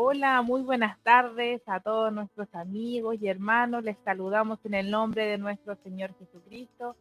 Hola, muy buenas tardes a todos nuestros amigos y hermanos. Les saludamos en el nombre de nuestro Señor Jesucristo.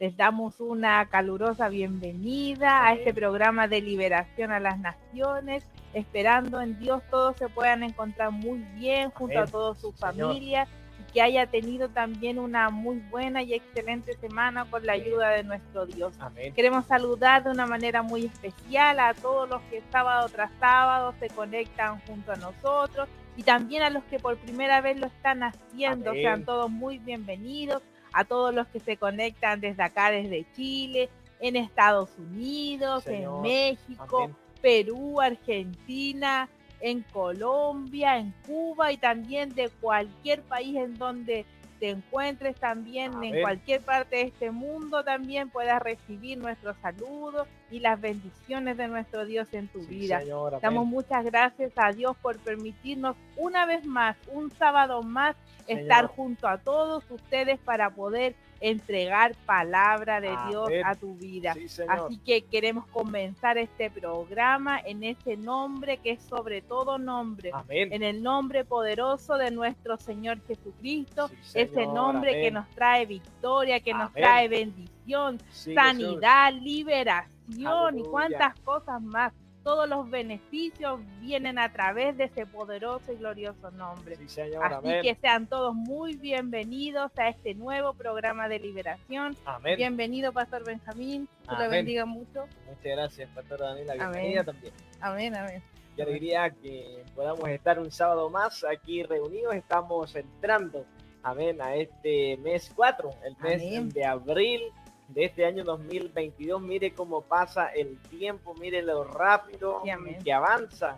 Les damos una calurosa bienvenida a este Amén. programa de liberación a las naciones, esperando en Dios todos se puedan encontrar muy bien junto a Amén. todas Sí, sus Señor. familias y que haya tenido también una muy buena y excelente semana con la Amén. ayuda de nuestro Dios. Amén. Queremos saludar de una manera muy especial a todos los que sábado tras sábado se conectan junto a nosotros y también a los que por primera vez lo están haciendo. Sean Amén. todos muy bienvenidos, a todos los que se conectan desde acá, desde Chile, en Estados Sí, Unidos, en Señor. México, Amén. Perú, Argentina, en Colombia, en Cuba y también de cualquier país en donde te encuentres, también en Amén. cualquier parte de este mundo también puedas recibir nuestros saludos y las bendiciones de nuestro Dios en tu Sí, vida. Señor. Damos Amén. muchas gracias a Dios por permitirnos una vez más, un sábado más, estar Señor. junto a todos ustedes para poder entregar palabra de Dios Amén. a tu vida. Sí, Señor. Así que queremos comenzar este programa en ese nombre que es sobre todo nombre, Amén. en el nombre poderoso de nuestro Señor Jesucristo, Sí, ese Señor. nombre que Amén. nos trae victoria, que nos Amén. trae bendición, Sí, Jesús. sanidad, liberación y Aleluya. cuantas cosas más. Todos los beneficios vienen a través de ese poderoso y glorioso nombre. Sí, Señor. Así Amén. que sean todos muy bienvenidos a este nuevo programa de liberación. Amén. Bienvenido, Pastor Benjamín. Que le Amén. bendiga mucho. Muchas gracias, Pastora Daniela. Bienvenida Amén. también. Amén, amén. Qué alegría que podamos estar un sábado más aquí reunidos. Estamos entrando, amén, a este mes 4, el mes Amén. de abril de este año 2022. Mire cómo pasa el tiempo, mire lo rápido Sí, amén. que avanza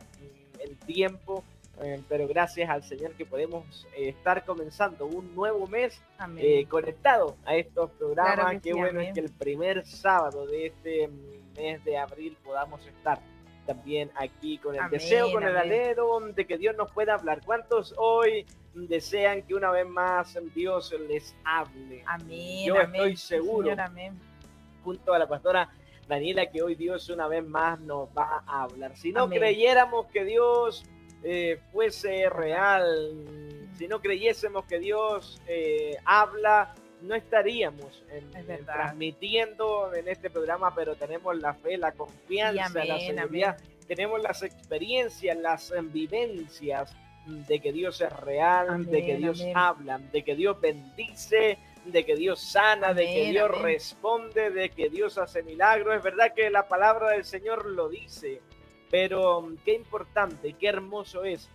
el tiempo. Pero gracias al Señor que podemos estar comenzando un nuevo mes conectado a estos programas. Claro que Qué sí, bueno amén. es que el primer sábado de este mes de abril podamos estar también aquí con el Amén, deseo, con el amén. anhelo de que Dios nos pueda hablar. ¿Cuántos hoy desean que una vez más Dios les hable? Amén, Yo amén. estoy seguro, Señor, amén. junto a la pastora Daniela, que hoy Dios una vez más nos va a hablar. Si no Amén. creyéramos que Dios fuese real, si no creyésemos que Dios habla, no estaríamos transmitiendo en este programa, pero tenemos la fe, la confianza, Sí, amén, la seguridad, amén. tenemos las experiencias, las vivencias de que Dios es real, Amén, de que Dios amén. habla, de que Dios bendice, de que Dios sana, Amén, de que Dios amén. responde, de que Dios hace milagros. Es verdad que la palabra del Señor lo dice, pero qué importante, qué hermoso es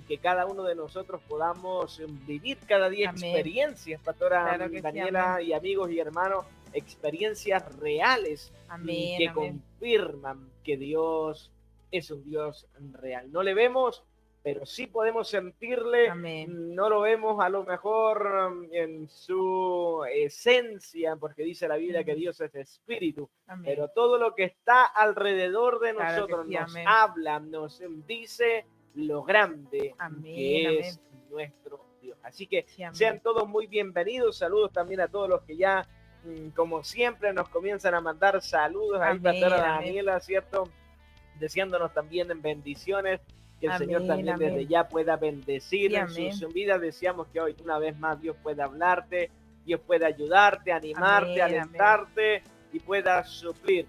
que cada uno de nosotros podamos vivir cada día Amén. experiencias, Pastora Claro que sí, Daniela, amén. y amigos y hermanos, experiencias reales Amén, que amén. confirman que Dios es un Dios real. No le vemos, pero sí podemos sentirle. Amén. No lo vemos a lo mejor en su esencia, porque dice la Biblia que Dios es espíritu, Amén. pero todo lo que está alrededor de Claro que nosotros sí, nos amén. habla, nos dice lo grande Amén, que es amén. nuestro Dios. Así que Sí, amén. sean todos muy bienvenidos. Saludos también a todos los que ya, como siempre, nos comienzan a mandar saludos. Ahí, Amén, Pastora amén. Daniela, ¿cierto? Deseándonos también en bendiciones, que el Señor Amén, también desde amén. ya pueda bendecir Sí, en amén. sus vidas. Deseamos que hoy una vez más Dios pueda hablarte, Dios pueda ayudarte, animarte, Amén, amén. alentarte y pueda suplir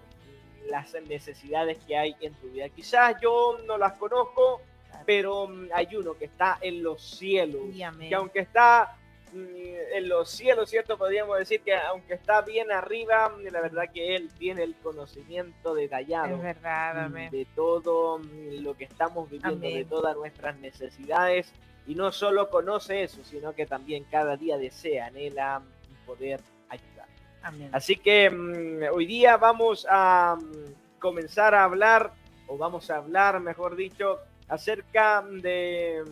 las necesidades que hay en tu vida. Quizás yo no las conozco, pero hay uno que está en los cielos, Sí, amén. que aunque está en los cielos, ¿cierto? Podríamos decir que aunque está bien arriba, la verdad que Él tiene el conocimiento detallado Es verdad, amén. de todo lo que estamos viviendo, Amén. de todas nuestras necesidades, y no solo conoce eso, sino que también cada día desea, anhela poder ayudar. Amén. Así que hoy día vamos a comenzar a hablar, o vamos a hablar, mejor dicho, acerca de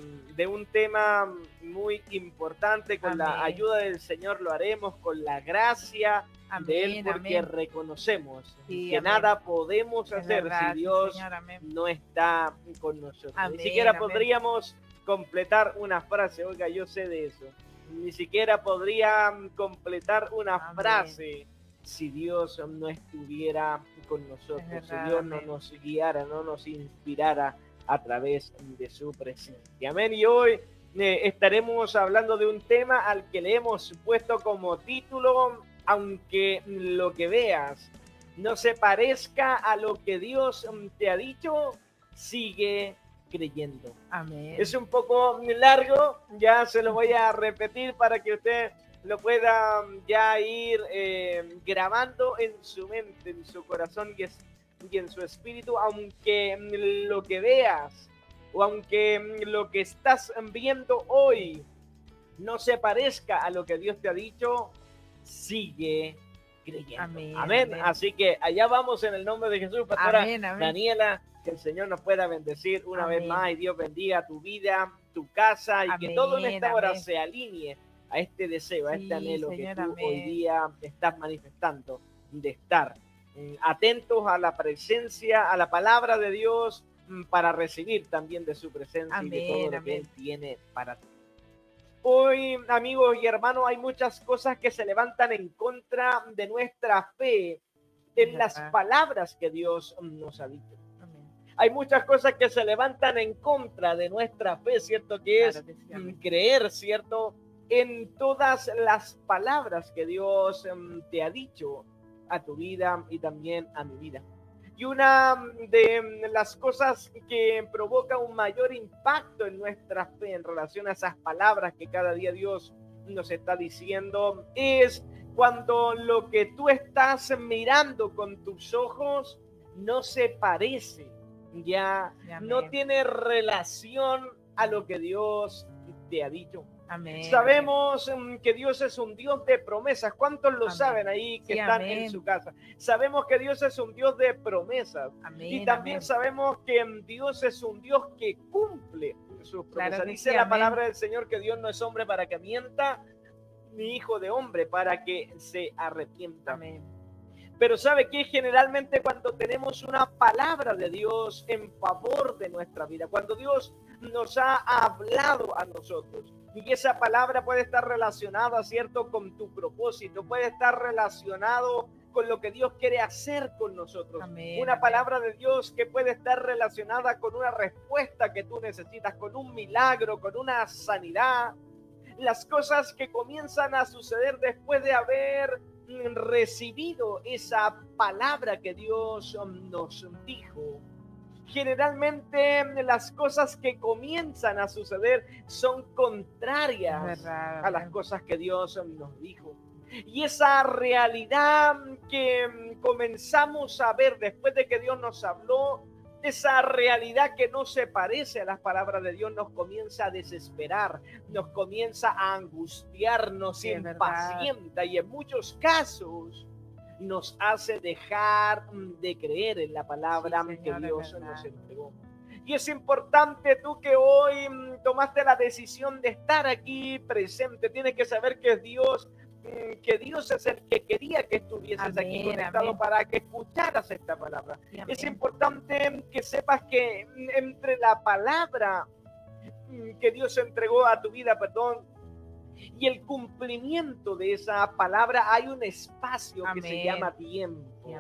un tema muy importante. Con Amén. la ayuda del Señor lo haremos, con la gracia Amén, de Él, porque amén. reconocemos Sí, que amén. nada podemos Es hacer verdad, si sí, Dios Señor, amén. no está con nosotros. Amén, Ni siquiera amén. podríamos completar una frase. Oiga, yo sé de eso. Ni siquiera podría completar una Amén. frase si Dios no estuviera con nosotros, Es si verdad, Dios no amén. nos guiara, no nos inspirara a través de su presencia. Amén. Y hoy estaremos hablando de un tema al que le hemos puesto como título: aunque lo que veas no se parezca a lo que Dios te ha dicho, sigue creyendo. Amén. Es un poco largo, ya se lo voy a repetir para que usted lo pueda ya ir grabando en su mente, en su corazón y en su espíritu. Aunque lo que veas o aunque lo que estás viendo hoy no se parezca a lo que Dios te ha dicho, sigue creyendo. Amén, amén. Amén. Así que allá vamos en el nombre de Jesús, pastora amén, amén. Daniela, que el Señor nos pueda bendecir una amén. Vez más, y Dios bendiga tu vida, tu casa, y amén, que todo en esta hora amén. Se alinee a este deseo, a este anhelo, Señor, que tú amén. Hoy día estás manifestando, de estar atentos a la presencia, a la palabra de Dios, para recibir también de su presencia amén, y de todo lo amén. Que Él tiene para ti. Hoy, amigos y hermanos, hay muchas cosas que se levantan en contra de nuestra fe en las palabras que Dios nos ha dicho. Amén. Hay muchas cosas que se levantan en contra de nuestra fe, ¿cierto? Que es creer, ¿cierto? En todas las palabras que Dios te ha dicho a tu vida y también a mi vida. Y una de las cosas que provoca un mayor impacto en nuestra fe en relación a esas palabras que cada día Dios nos está diciendo es cuando lo que tú estás mirando con tus ojos no se parece, ya no tiene relación a lo que Dios te ha dicho. Amén. Sabemos que Dios es un Dios de promesas. ¿Cuántos lo amén. Saben ahí que sí, están amén. En su casa? Sabemos que Dios es un Dios de promesas. Amén, y también amén. Sabemos que Dios es un Dios que cumple sus promesas. Claro, dice sí, la amén. Palabra del Señor que Dios no es hombre para que mienta, ni hijo de hombre para que se arrepienta. Amén. Pero ¿sabe qué? Generalmente cuando tenemos una palabra de Dios en favor de nuestra vida, cuando Dios nos ha hablado a nosotros, y esa palabra puede estar relacionada, ¿cierto?, con tu propósito, puede estar relacionado con lo que Dios quiere hacer con nosotros. Amén, una palabra amén. De Dios que puede estar relacionada con una respuesta que tú necesitas, con un milagro, con una sanidad. Las cosas que comienzan a suceder después de haber recibido esa palabra que Dios nos dijo. Generalmente las cosas que comienzan a suceder son contrarias a las cosas que Dios nos dijo. Y esa realidad que comenzamos a ver después de que Dios nos habló, esa realidad que no se parece a las palabras de Dios, nos comienza a desesperar, nos comienza a angustiar, nos impacienta y en muchos casos nos hace dejar de creer en la palabra sí, Señor, que Dios nos entregó. Y es importante tú que hoy tomaste la decisión de estar aquí presente. Tienes que saber que Dios es el que quería que estuvieses amén, aquí conectado amén. Para que escucharas esta palabra. Sí, es importante que sepas que entre la palabra que Dios entregó a tu vida, y el cumplimiento de esa palabra hay un espacio amén. Que se llama tiempo. Sí,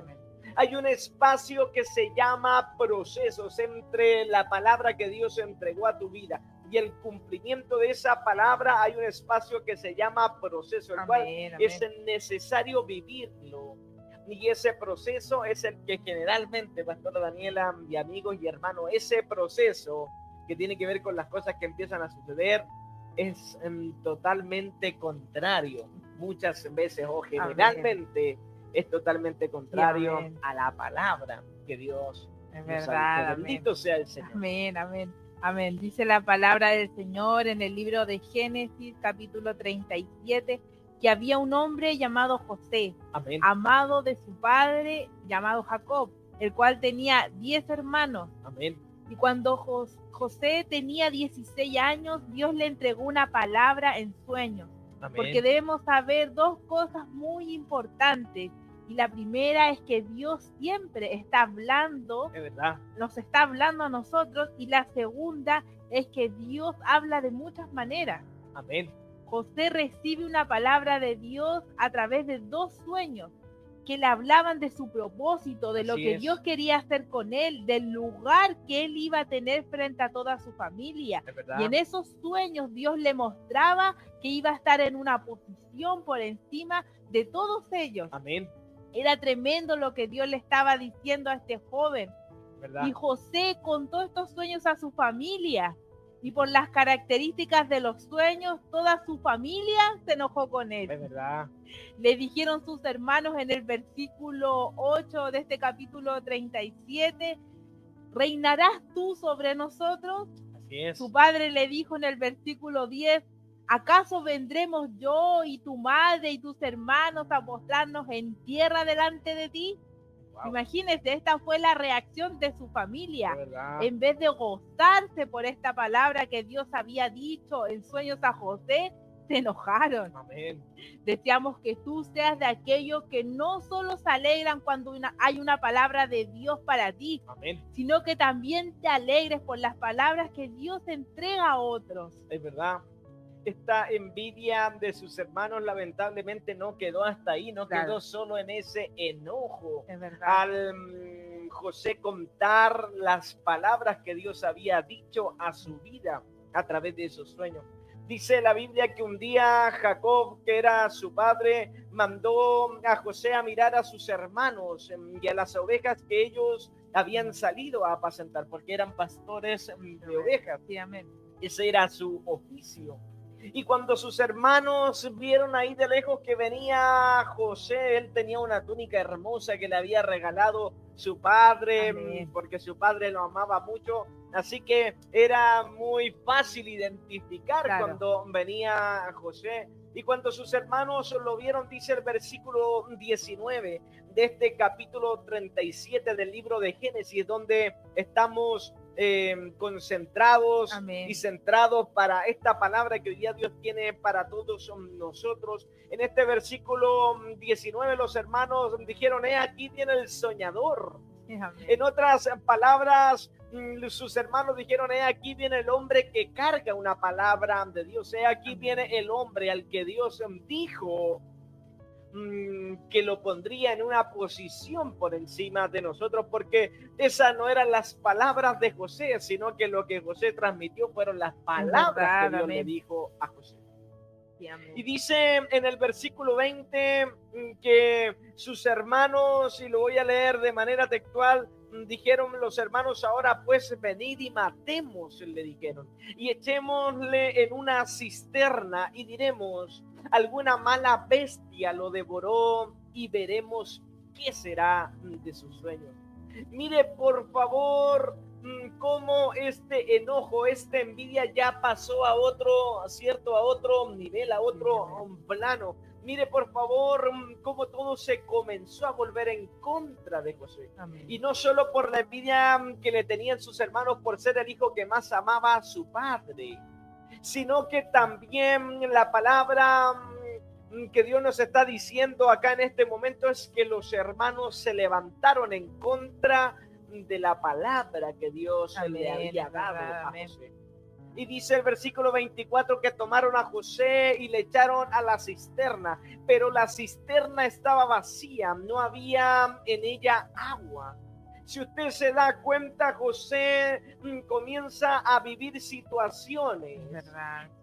hay un espacio que se llama procesos entre la palabra que Dios entregó a tu vida y el cumplimiento de esa palabra. Hay un espacio que se llama proceso, el amén, cual amén. Es necesario vivirlo. Y ese proceso es el que generalmente, pastora Daniela y amigos y hermanos, ese proceso que tiene que ver con las cosas que empiezan a suceder es totalmente contrario. Muchas veces o generalmente amén. Es totalmente contrario amén. A la palabra que Dios es verdad. Bendito sea el Señor. Amén, amén. Amén. Dice la palabra del Señor en el libro de Génesis, capítulo 37, que había un hombre llamado José, amén. Amado de su padre, llamado Jacob, el cual tenía 10 hermanos. Amén. Y cuando José tenía 16 años, Dios le entregó una palabra en sueños. Amén. Porque debemos saber dos cosas muy importantes. Y la primera es que Dios siempre está hablando, es verdad. Nos está hablando a nosotros. Y la segunda es que Dios habla de muchas maneras. Amén. José recibe una palabra de Dios a través de 2 sueños que le hablaban de su propósito, de lo que Dios quería hacer con él, del lugar que él iba a tener frente a toda su familia. Y en esos sueños Dios le mostraba que iba a estar en una posición por encima de todos ellos. Amén. Era tremendo lo que Dios le estaba diciendo a este joven. ¿Verdad? Y José contó estos sueños a su familia. Y por las características de los sueños, toda su familia se enojó con él. Es verdad. Le dijeron sus hermanos en el versículo 8 de este capítulo 37, ¿reinarás tú sobre nosotros? Así es. Su padre le dijo en el versículo 10, ¿acaso vendremos yo y tu madre y tus hermanos a postrarnos en tierra delante de ti? Wow. Imagínense, esta fue la reacción de su familia. En vez de gozarse por esta palabra que Dios había dicho en sueños a José, se enojaron. Amén. Deseamos que tú seas de aquellos que no solo se alegran cuando hay una palabra de Dios para ti, amén, sino que también te alegres por las palabras que Dios entrega a otros. Es verdad. Esta envidia de sus hermanos lamentablemente no quedó hasta ahí, no quedó solo en ese enojo. Es verdad. Al José contar las palabras que Dios había dicho a su vida a través de esos sueños. Dice la Biblia que un día Jacob, que era su padre, mandó a José a mirar a sus hermanos y a las ovejas que ellos habían salido a apacentar, porque eran pastores de ovejas. Sí, amén. Ese era su oficio. Y cuando sus hermanos vieron ahí de lejos que venía José, él tenía una túnica hermosa que le había regalado su padre, amén, porque su padre lo amaba mucho. Así que era muy fácil identificar cuando venía José. Y cuando sus hermanos lo vieron, dice el versículo 19 de este capítulo 37 del libro de Génesis, donde estamos concentrados, amén, y centrados para esta palabra que hoy día Dios tiene para todos nosotros. En este versículo 19 los hermanos dijeron, aquí viene el soñador. Amén. En otras palabras, sus hermanos dijeron, aquí viene el hombre que carga una palabra de Dios, aquí amén, viene el hombre al que Dios dijo que lo pondría en una posición por encima de nosotros, porque esas no eran las palabras de José, sino que lo que José transmitió fueron las palabras que Dios le dijo a José. Y dice en el versículo 20 que sus hermanos, y lo voy a leer de manera textual, dijeron los hermanos, ahora pues venid y matemos, le dijeron, y echémosle en una cisterna y diremos, alguna mala bestia lo devoró y veremos qué será de sus sueños. Mire por favor cómo este enojo, esta envidia ya pasó a otro, ¿cierto? A otro nivel, a otro plano. Mire por favor cómo todo se comenzó a volver en contra de José. Amén. Y no solo por la envidia que le tenían sus hermanos por ser el hijo que más amaba a su padre, sino que también la palabra que Dios nos está diciendo acá en este momento es que los hermanos se levantaron en contra de la palabra que Dios le había dado a José. Y dice el versículo 24 que tomaron a José y le echaron a la cisterna, pero la cisterna estaba vacía, no había en ella agua. Si usted se da cuenta, José comienza a vivir situaciones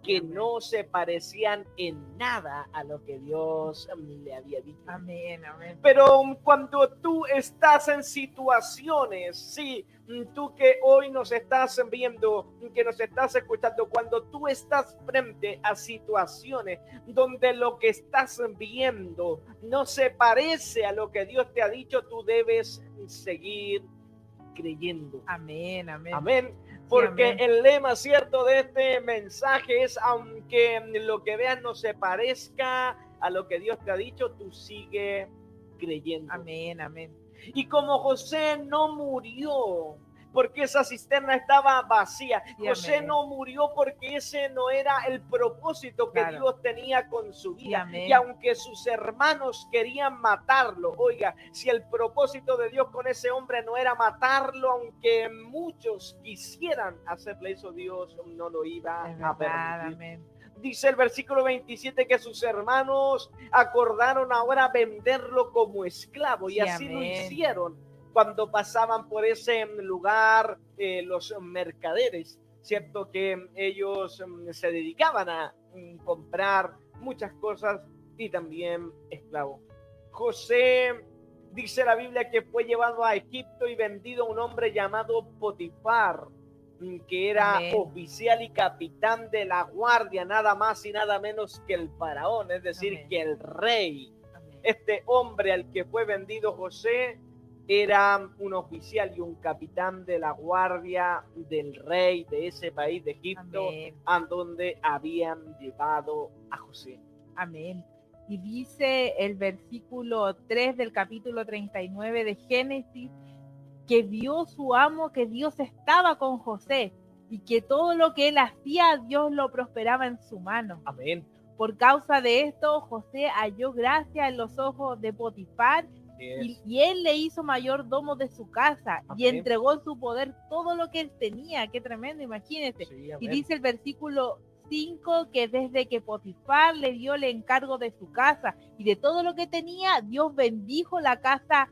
que no se parecían en nada a lo que Dios le había dicho. Amén, amén. Pero cuando tú estás en situaciones, sí, tú que hoy nos estás viendo, que nos estás escuchando, cuando tú estás frente a situaciones donde lo que estás viendo no se parece a lo que Dios te ha dicho, tú debes seguir creyendo. Amén, amén. Amén. Porque sí, amén, el lema cierto de este mensaje es, aunque lo que veas no se parezca a lo que Dios te ha dicho, tú sigue creyendo. Amén, amén. Y como José no murió porque esa cisterna estaba vacía, sí, José amén, no murió porque ese no era el propósito que Dios tenía con su vida. Sí, y aunque sus hermanos querían matarlo, oiga, si el propósito de Dios con ese hombre no era matarlo, aunque muchos quisieran hacerle eso, Dios no lo iba a permitir. Amén. Dice el versículo 27 que sus hermanos acordaron ahora venderlo como esclavo, y así lo hicieron cuando pasaban por ese lugar los mercaderes, cierto que ellos se dedicaban a comprar muchas cosas y también esclavos. José, dice la Biblia, que fue llevado a Egipto y vendido a un hombre llamado Potifar, que era oficial y capitán de la guardia, nada más y nada menos que el faraón, es decir, que el rey. Este hombre al que fue vendido José era un oficial y un capitán de la guardia del rey de ese país de Egipto, a donde habían llevado a José. Amén. Y dice el versículo 3 del capítulo 39 de Génesis, que vio su amo que Dios estaba con José y que todo lo que él hacía, Dios lo prosperaba en su mano. Amén. Por causa de esto, José halló gracia en los ojos de Potifar, y él le hizo mayordomo de su casa. Amén. Y entregó en su poder todo lo que él tenía. Qué tremendo, imagínense. Sí, y dice el versículo 5 que desde que Potifar le dio el encargo de su casa y de todo lo que tenía, Dios bendijo la casa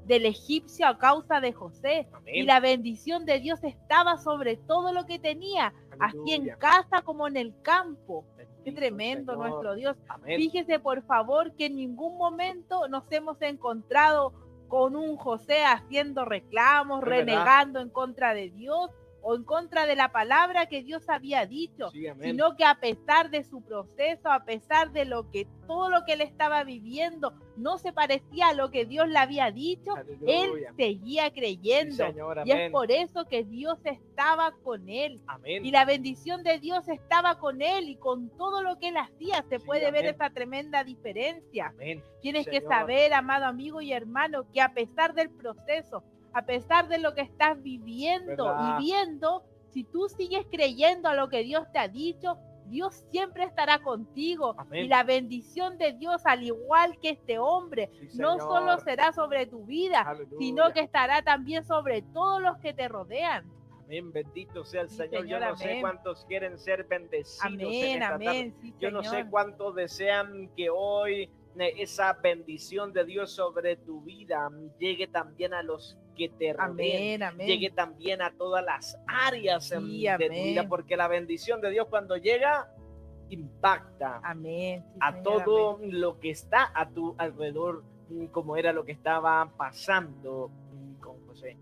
del egipcio a causa de José. Amén. Y la bendición de Dios estaba sobre todo lo que tenía, así en casa como en el campo. Qué tremendo, Señor. Nuestro Dios. Amén. Fíjese por favor que en ningún momento nos hemos encontrado con un José haciendo reclamos, renegando en contra de Dios o en contra de la palabra que Dios había dicho, sí, sino que a pesar de su proceso, a pesar de todo lo que él estaba viviendo no se parecía a lo que Dios le había dicho, aleluya, él seguía creyendo. Sí, Señor, y es por eso que Dios estaba con él. Amén. Y la bendición de Dios estaba con él, y con todo lo que él hacía se puede ver esa tremenda diferencia. Amén. Tienes que saber, amado amigo y hermano, que a pesar del proceso, a pesar de lo que estás viviendo, ¿verdad?, y viendo, si tú sigues creyendo a lo que Dios te ha dicho, Dios siempre estará contigo. Amén. Y la bendición de Dios, al igual que este hombre, sí, no solo será sobre tu vida, aleluya, sino que estará también sobre todos los que te rodean. Amén, bendito sea el Señor. Yo no amén, sé cuántos quieren ser bendecidos. Amén, en esta amén, tarde. Sí, yo no sé cuántos desean que hoy esa bendición de Dios sobre tu vida llegue también a los que te rodean, amén, llegue también a todas las áreas de tu vida, porque la bendición de Dios cuando llega impacta, amén, sí, a Señor, todo amén, lo que está a tu alrededor, como era lo que estaba pasando con José.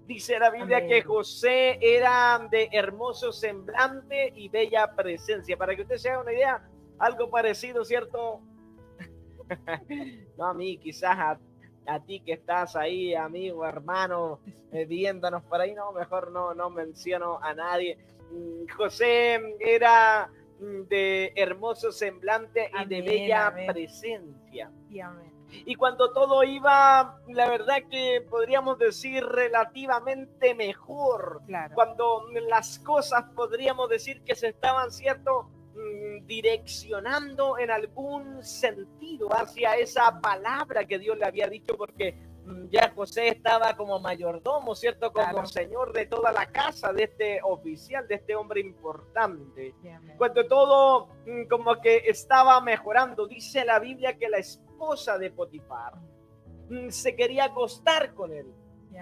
Dice la Biblia, amén, que José era de hermoso semblante y bella presencia. Para que usted se haga una idea, algo parecido, ¿cierto? No a mí, quizás a ti que estás ahí, amigo, hermano, viéndonos por ahí, no, mejor no menciono a nadie. José era de hermoso semblante y amén, de bella amén, presencia. Sí, amén. Y cuando todo iba, la verdad que podríamos decir relativamente mejor, claro, cuando las cosas podríamos decir que se estaban, ¿cierto?, direccionando en algún sentido hacia esa palabra que Dios le había dicho, porque ya José estaba como mayordomo, ¿cierto?, como claro, señor de toda la casa de este oficial, de este hombre importante. Sí, cuando todo como que estaba mejorando, dice la Biblia que la esposa de Potifar se quería acostar con él. Sí,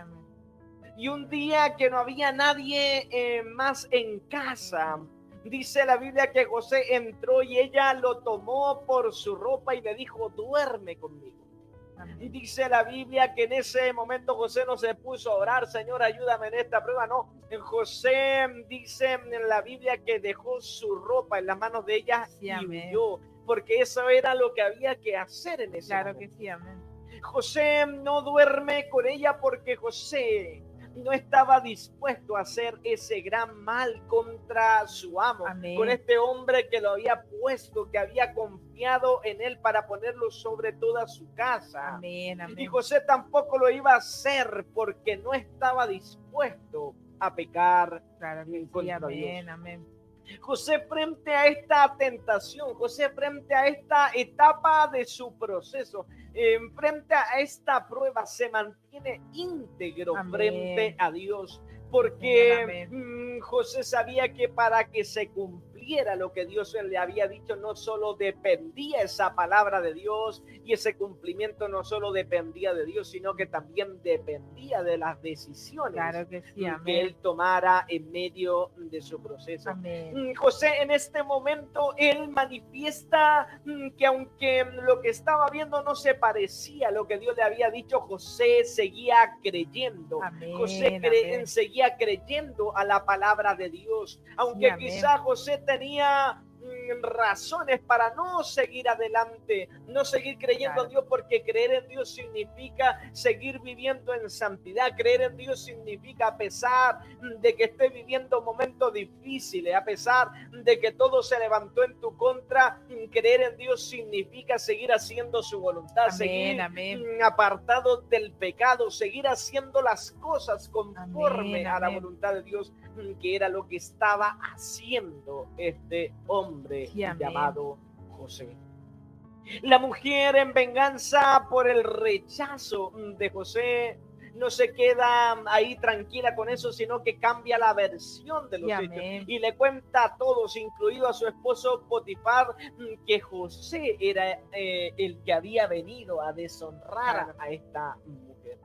y un día que no había nadie más en casa, dice la Biblia que José entró y ella lo tomó por su ropa y le dijo, duerme conmigo. Amén. Y dice la Biblia que en ese momento José no se puso a orar, Señor, ayúdame en esta prueba, no. José dice en la Biblia que dejó su ropa en las manos de ella, sí, y huyó, porque eso era lo que había que hacer en ese momento. Que sí, amén. José no duerme con ella porque José no estaba dispuesto a hacer ese gran mal contra su amo, amén, con este hombre que lo había puesto, que había confiado en él para ponerlo sobre toda su casa. Amén, amén. Y José tampoco lo iba a hacer porque no estaba dispuesto a pecar, claro, contra sí, amén, Dios. Amén. José, frente a esta tentación, José, frente a esta etapa de su proceso, frente a esta prueba, se mantiene íntegro, amén, frente a Dios, porque amén, José sabía que para que se cumpliera cumpliera lo que Dios le había dicho, no solo dependía esa palabra de Dios, y ese cumplimiento no solo dependía de Dios, sino que también dependía de las decisiones que él tomara en medio de su proceso. Amén. José, en este momento, él manifiesta que aunque lo que estaba viendo no se parecía a lo que Dios le había dicho, José seguía creyendo. Amén. José seguía creyendo a la palabra de Dios, aunque quizá José tenía razones para no seguir adelante, no seguir creyendo a Dios, porque creer en Dios significa seguir viviendo en santidad. Creer en Dios significa, a pesar de que estés viviendo momentos difíciles, a pesar de que todo se levantó en tu contra, creer en Dios significa seguir haciendo su voluntad, seguir apartado del pecado, seguir haciendo las cosas conforme a la voluntad de Dios, que era lo que estaba haciendo este hombre llamado José. La mujer, en venganza por el rechazo de José, no se queda ahí tranquila con eso, sino que cambia la versión de los hechos y le cuenta a todos, incluido a su esposo Potifar, que José era el que había venido a deshonrar a esta mujer.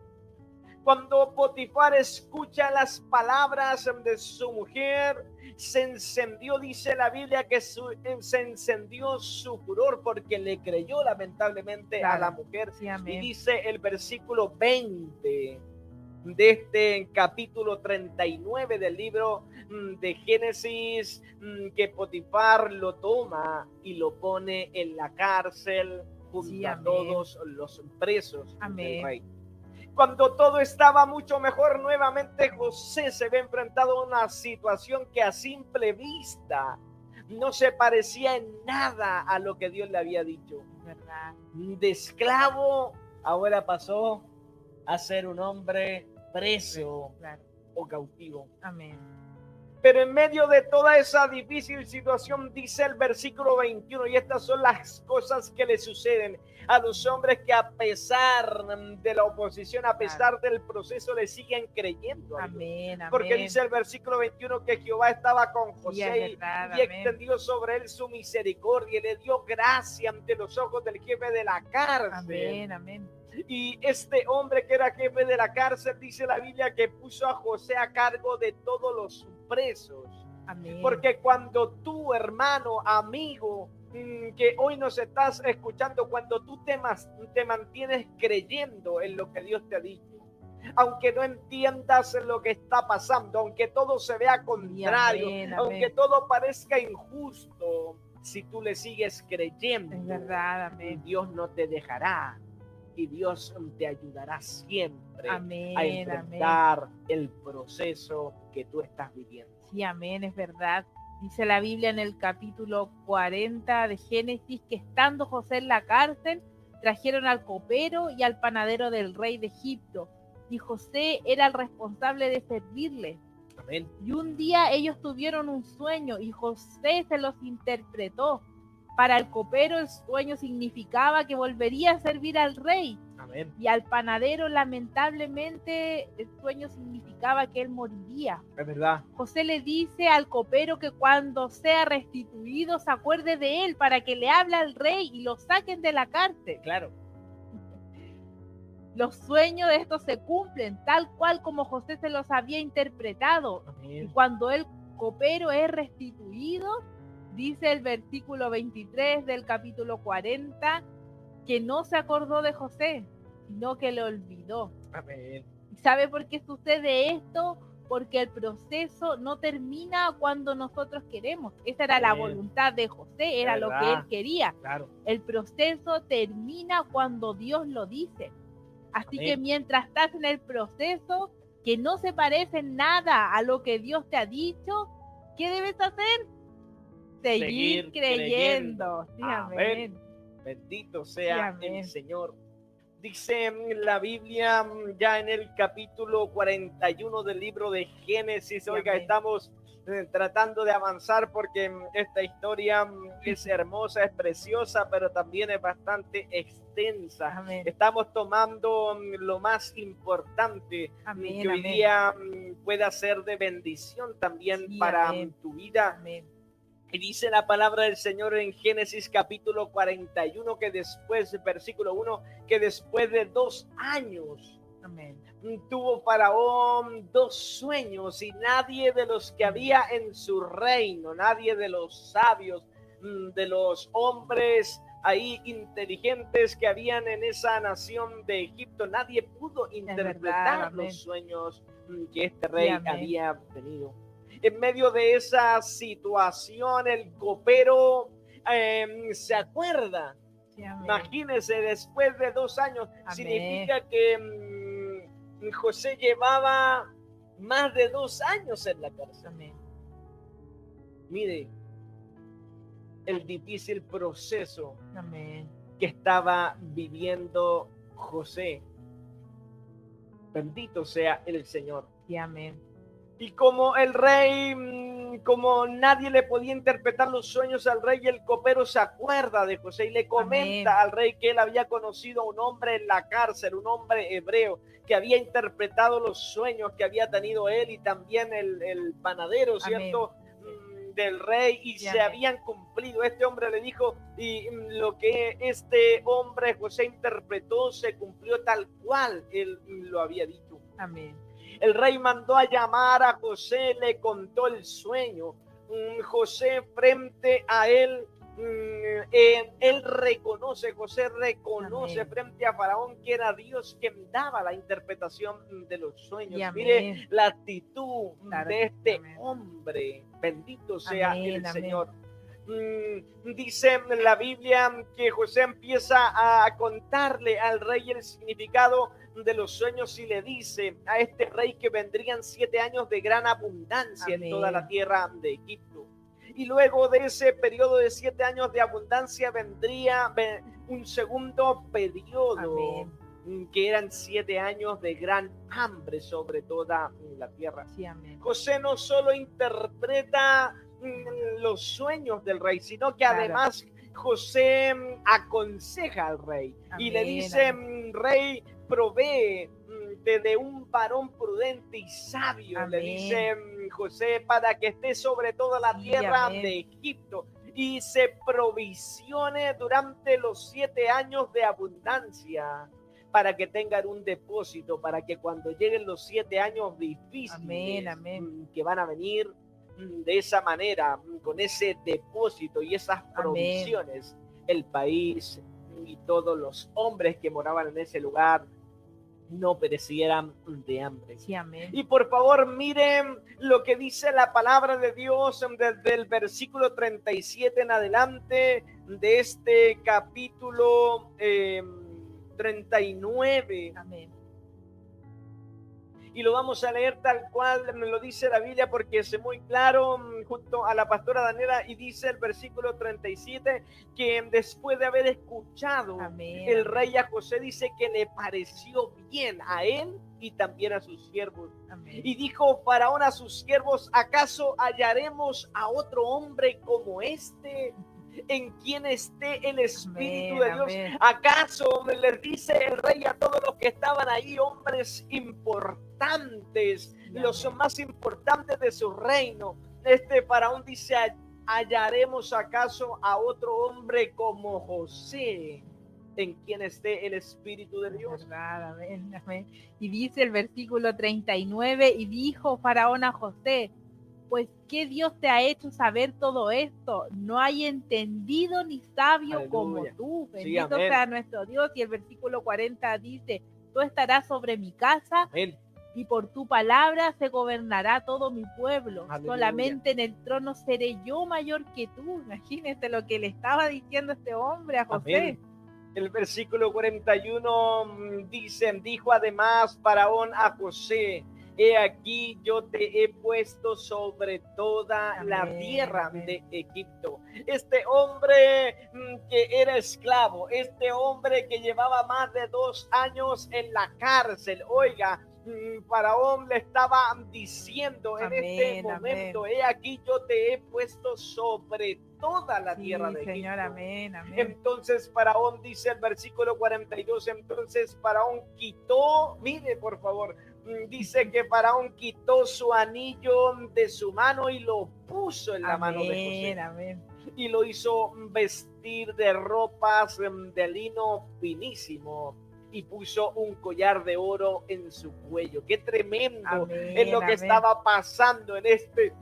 Cuando Potifar escucha las palabras de su mujer, se encendió, dice la Biblia, que se encendió su furor, porque le creyó lamentablemente a la mujer. Y dice el versículo 20 de este capítulo 39 del libro de Génesis, que Potifar lo toma y lo pone en la cárcel junto a todos los presos del rey. Cuando todo estaba mucho mejor, nuevamente José se ve enfrentado a una situación que a simple vista no se parecía en nada a lo que Dios le había dicho. De esclavo, ahora pasó a ser un hombre preso o cautivo. Pero en medio de toda esa difícil situación, dice el versículo 21, y estas son las cosas que le suceden a los hombres que, a pesar de la oposición, a pesar del proceso, le siguen creyendo. Porque dice el versículo 21 que Jehová estaba con José y extendió sobre él su misericordia y le dio gracia ante los ojos del jefe de la cárcel. Y este hombre que era jefe de la cárcel, dice la Biblia, que puso a José a cargo de todos los presos. Porque cuando tú, hermano, amigo, que hoy nos estás escuchando, cuando tú te mantienes creyendo en lo que Dios te ha dicho, aunque no entiendas lo que está pasando, aunque todo se vea contrario, aunque todo parezca injusto, si tú le sigues creyendo, Dios no te dejará. Y Dios te ayudará siempre a enfrentar el proceso que tú estás viviendo. Sí, amén, es verdad. Dice la Biblia en el capítulo 40 de Génesis que, estando José en la cárcel, trajeron al copero y al panadero del rey de Egipto, y José era el responsable de servirle. Amén. Y un día ellos tuvieron un sueño y José se los interpretó. Para el copero el sueño significaba que volvería a servir al rey. Amén. Y al panadero, lamentablemente, el sueño significaba que él moriría. Es verdad. José le dice al copero que cuando sea restituido se acuerde de él para que le hable al rey y lo saquen de la cárcel. Claro. Los sueños de estos se cumplen tal cual como José se los había interpretado. Amén. Y cuando el copero es restituido, dice el versículo 23 del capítulo 40, que no se acordó de José, sino que le olvidó. Amén. ¿Sabe por qué sucede esto? Porque el proceso no termina cuando nosotros queremos. Esa era la voluntad de José, era lo que él quería. Claro. El proceso termina cuando Dios lo dice. Así que mientras estás en el proceso, que no se parece en nada a lo que Dios te ha dicho, ¿qué debes hacer? Seguir creyendo. Sí, amén. Bendito sea el Señor. Dice la Biblia ya en el capítulo 41 del libro de Génesis. Oiga, estamos tratando de avanzar porque esta historia es hermosa, es preciosa, pero también es bastante extensa. Amén. Estamos tomando lo más importante que hoy día pueda ser de bendición también para tu vida. Amén. Y dice la palabra del Señor en Génesis capítulo 41, que después, versículo 1, que después de 2 años, amén, tuvo Faraón 2 sueños, y nadie de los que había en su reino, nadie de los sabios, de los hombres ahí inteligentes que habían en esa nación de Egipto, nadie pudo interpretar los sueños que este rey había tenido. En medio de esa situación, el copero se acuerda. Sí, imagínense, después de 2 años, amén, significa que José llevaba más de 2 años en la cárcel. Amén. Mire el difícil proceso, amén, que estaba viviendo José. Bendito sea el Señor. Sí, amén. Y como el rey, como nadie le podía interpretar los sueños al rey, el copero se acuerda de José y le comenta, amén, al rey que él había conocido a un hombre en la cárcel, un hombre hebreo, que había interpretado los sueños que había tenido él y también el panadero, ¿cierto? Amén, del rey, y se habían cumplido. Este hombre le dijo, y lo que este hombre José interpretó se cumplió tal cual él lo había dicho. Amén. El rey mandó a llamar a José, le contó el sueño. José frente a él, José reconoce, amén, frente a Faraón que era Dios quien daba la interpretación de los sueños. Mire la actitud, claro, de este, amén, hombre. Bendito sea, amén, el, amén, Señor. Dice en la Biblia que José empieza a contarle al rey el significado de los sueños y le dice a este rey que vendrían 7 años de gran abundancia, amén, en toda la tierra de Egipto. Y luego de ese periodo de 7 años de abundancia vendría un segundo periodo, amén, que eran 7 años de gran hambre sobre toda la tierra. Sí, amén. José no solo interpreta los sueños del rey, sino que, claro, además José aconseja al rey, amén, y le dice, amén, rey, provee de un varón prudente y sabio, amén, le dice José, para que esté sobre toda la tierra, amén, de Egipto, y se provisione durante los 7 años de abundancia, para que tengan un depósito, para que cuando lleguen los 7 años difíciles, amén, amén, que van a venir de esa manera, con ese depósito y esas provisiones, amén, el país y todos los hombres que moraban en ese lugar no perecieran de hambre. Sí, amén. Y por favor, miren lo que dice la palabra de Dios desde el versículo 37 en adelante de este capítulo 39. Amén. Y lo vamos a leer tal cual me lo dice la Biblia, porque es muy claro, junto a la pastora Daniela, y dice el versículo 37 que después de haber escuchado, amén, el rey a José, dice que le pareció bien a él y también a sus siervos. Amén. Y dijo Faraón a sus siervos, ¿acaso hallaremos a otro hombre como este, en quien esté el Espíritu, amén, de Dios? Amén. ¿Acaso les dice el rey a todos los que estaban ahí, hombres importantes, amén, los más importantes de su reino? Faraón dice, ¿hallaremos acaso a otro hombre como José, en quien esté el Espíritu de Dios? Amén, amén. Y dice el versículo 39, y dijo Faraón a José, pues ¿qué Dios te ha hecho saber todo esto? No hay entendido ni sabio, aleluya, como tú. Bendito, sí, sea nuestro Dios. Y el versículo 40 dice, tú estarás sobre mi casa, amén, y por tu palabra se gobernará todo mi pueblo. Aleluya. Solamente en el trono seré yo mayor que tú. Imagínate lo que le estaba diciendo este hombre a José. Amén. El versículo 41 dice, dijo además Faraón a José, he aquí yo te he puesto sobre toda, amén, la tierra, amén, de Egipto. Este hombre que era esclavo, este hombre que llevaba más de 2 años en la cárcel, oiga, Faraón le estaba diciendo, amén, en este momento, amén, he aquí yo te he puesto sobre toda la tierra, sí, de Egipto. Señor, amén, amén. Entonces Faraón, dice el versículo 42, entonces Faraón quitó, mire por favor, Dice que Faraón quitó su anillo de su mano y lo puso en la mano de José. Amén. Y lo hizo vestir de ropas de lino finísimo y puso un collar de oro en su cuello. Qué tremendo es lo que estaba pasando en este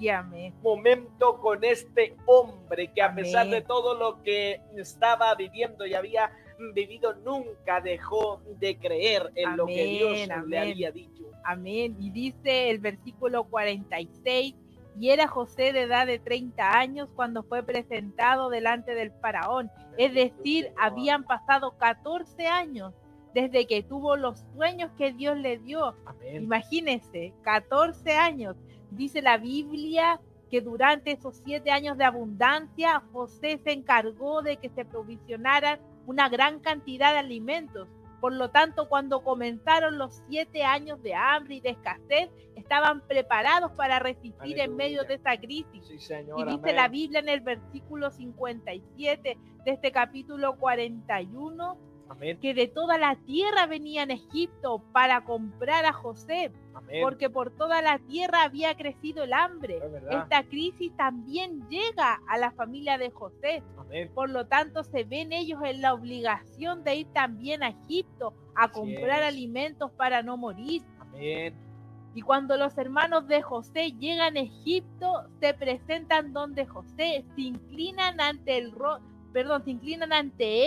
momento con este hombre que a pesar de todo lo que estaba viviendo y había vivido, nunca dejó de creer en lo que Dios le había dicho. Amén. Y dice el versículo 46, y era José de edad de 30 años cuando fue presentado delante del faraón. Es decir, habían pasado 14 años desde que tuvo los sueños que Dios le dio. Amén. Imagínense, 14 años. Dice la Biblia que durante esos 7 años de abundancia, José se encargó de que se provisionaran una gran cantidad de alimentos. Por lo tanto, cuando comenzaron los 7 años de hambre y de escasez, estaban preparados para resistir Aleluya. En medio de esa crisis. Sí, Señor, y dice amén. La Biblia en el versículo 57 de este capítulo 41, amén, que de toda la tierra venían a Egipto para comprar a José, amén, porque por toda la tierra había crecido el hambre. Esta crisis también llega a la familia de José. Amén. Por lo tanto, se ven ellos en la obligación de ir también a Egipto a comprar alimentos para no morir. Amén. Y cuando los hermanos de José llegan a Egipto, se presentan donde José, se inclinan ante